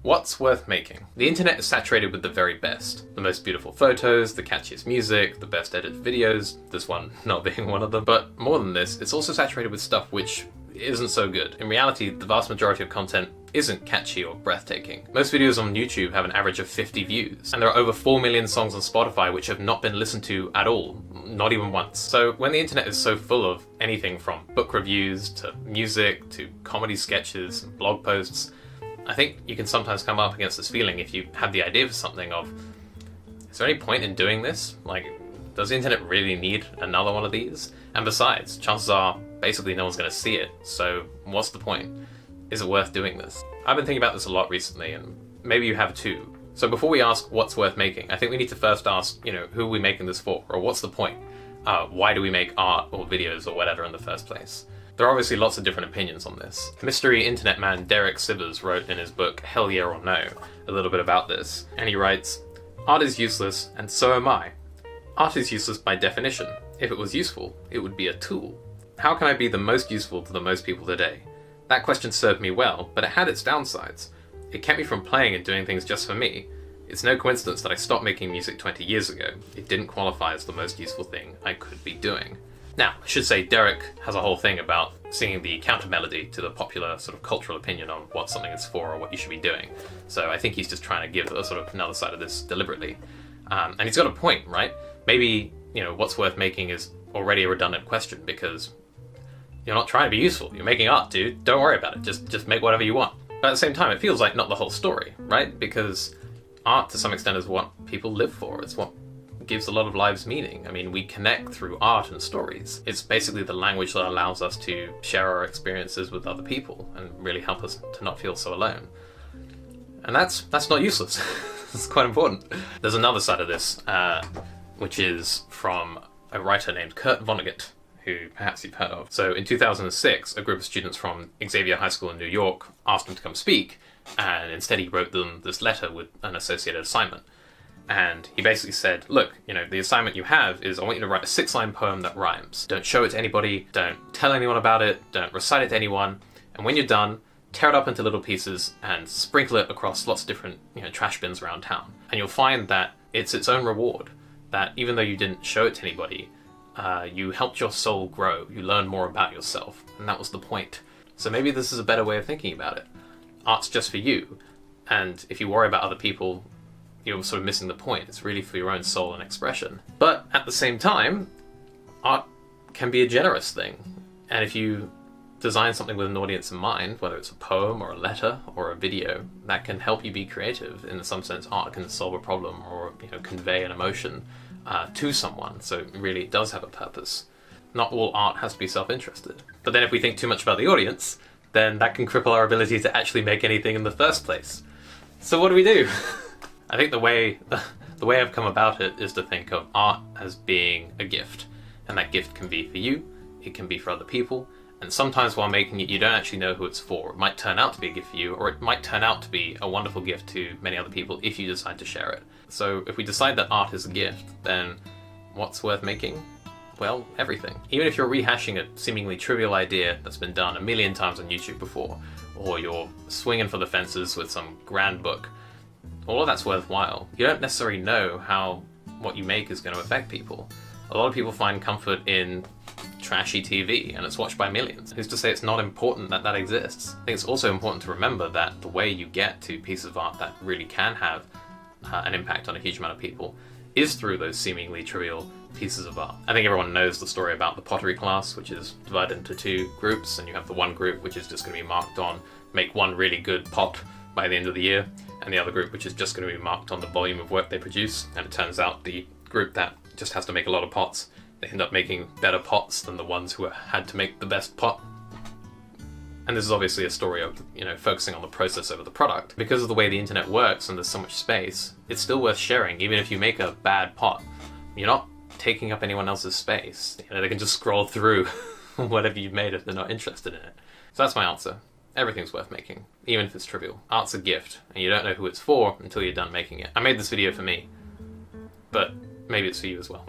What's worth making? The internet is saturated with the very best. The most beautiful photos, the catchiest music, the best edited videos, this one not being one of them. But more than this, it's also saturated with stuff which isn't so good. In reality, the vast majority of content isn't catchy or breathtaking. Most videos on YouTube have an average of 50 views, and there are over 4 million songs on Spotify which have not been listened to at all, not even once. So when the internet is so full of anything from book reviews to music to comedy sketches and blog posts, I think you can sometimes come up against this feeling if you have the idea for something of, is there any point in doing this? Like, does the internet really need another one of these? And besides, chances are basically no one's going to see it, so what's the point? Is it worth doing this? I've been thinking about this a lot recently, and maybe you have too. So before we ask what's worth making, I think we need to first ask, who are we making this for? Or what's the point? Why do we make art or videos or whatever in the first place? There are obviously lots of different opinions on this. Mystery internet man Derek Sivers wrote in his book Hell Yeah or No a little bit about this, and he writes, "Art is useless, and so am I. Art is useless by definition. If it was useful, it would be a tool. How can I be the most useful to the most people today? That question served me well, but it had its downsides. It kept me from playing and doing things just for me. It's no coincidence that I stopped making music 20 years ago. It didn't qualify as the most useful thing I could be doing." Now, I should say Derek has a whole thing about singing the counter melody to the popular sort of cultural opinion on what something is for or what you should be doing. So I think he's just trying to give a sort of another side of this deliberately. And he's got a point, right? Maybe, what's worth making is already a redundant question because you're not trying to be useful. You're making art, dude. Don't worry about it. Just make whatever you want. But at the same time, it feels like not the whole story, right? Because art, to some extent, is what people live for. It's what gives a lot of lives meaning. I mean, we connect through art and stories. It's basically the language that allows us to share our experiences with other people and really help us to not feel so alone. And that's not useless. It's quite important. There's another side of this, which is from a writer named Kurt Vonnegut, who perhaps you've heard of. So in 2006, a group of students from Xavier High School in New York asked him to come speak, and instead he wrote them this letter with an associated assignment. And he basically said, look, the assignment you have is I want you to write a 6-line poem that rhymes. Don't show it to anybody, don't tell anyone about it, don't recite it to anyone, and when you're done, tear it up into little pieces and sprinkle it across lots of different trash bins around town. And you'll find that it's its own reward, that even though you didn't show it to anybody, you helped your soul grow, you learned more about yourself, and that was the point. So maybe this is a better way of thinking about it. Art's just for you, and if you worry about other people, you're sort of missing the point. It's really for your own soul and expression. But at the same time, art can be a generous thing. And if you design something with an audience in mind, whether it's a poem or a letter or a video, that can help you be creative. In some sense, art can solve a problem or convey an emotion to someone. So it really does have a purpose. Not all art has to be self-interested. But then if we think too much about the audience, then that can cripple our ability to actually make anything in the first place. So what do we do? I think the way I've come about it is to think of art as being a gift. And that gift can be for you, it can be for other people, and sometimes while making it you don't actually know who it's for. It might turn out to be a gift for you, or it might turn out to be a wonderful gift to many other people if you decide to share it. So if we decide that art is a gift, then what's worth making? Well, everything. Even if you're rehashing a seemingly trivial idea that's been done a million times on YouTube before, or you're swinging for the fences with some grand book, all of that's worthwhile. You don't necessarily know how what you make is going to affect people. A lot of people find comfort in trashy TV, and it's watched by millions. Who's to say it's not important that that exists? I think it's also important to remember that the way you get to pieces of art that really can have an impact on a huge amount of people is through those seemingly trivial pieces of art. I think everyone knows the story about the pottery class, which is divided into 2 groups, and you have the one group which is just going to be marked on make one really good pot by the end of the year, and the other group which is just going to be marked on the volume of work they produce. And it turns out the group that just has to make a lot of pots, they end up making better pots than the ones who had to make the best pot. And this is obviously a story of, focusing on the process over the product. Because of the way the internet works and there's so much space, it's still worth sharing. Even if you make a bad pot, you're not taking up anyone else's space. They can just scroll through whatever you've made if they're not interested in it. So that's my answer. Everything's worth making, even if it's trivial. Art's a gift, and you don't know who it's for until you're done making it. I made this video for me, but maybe it's for you as well.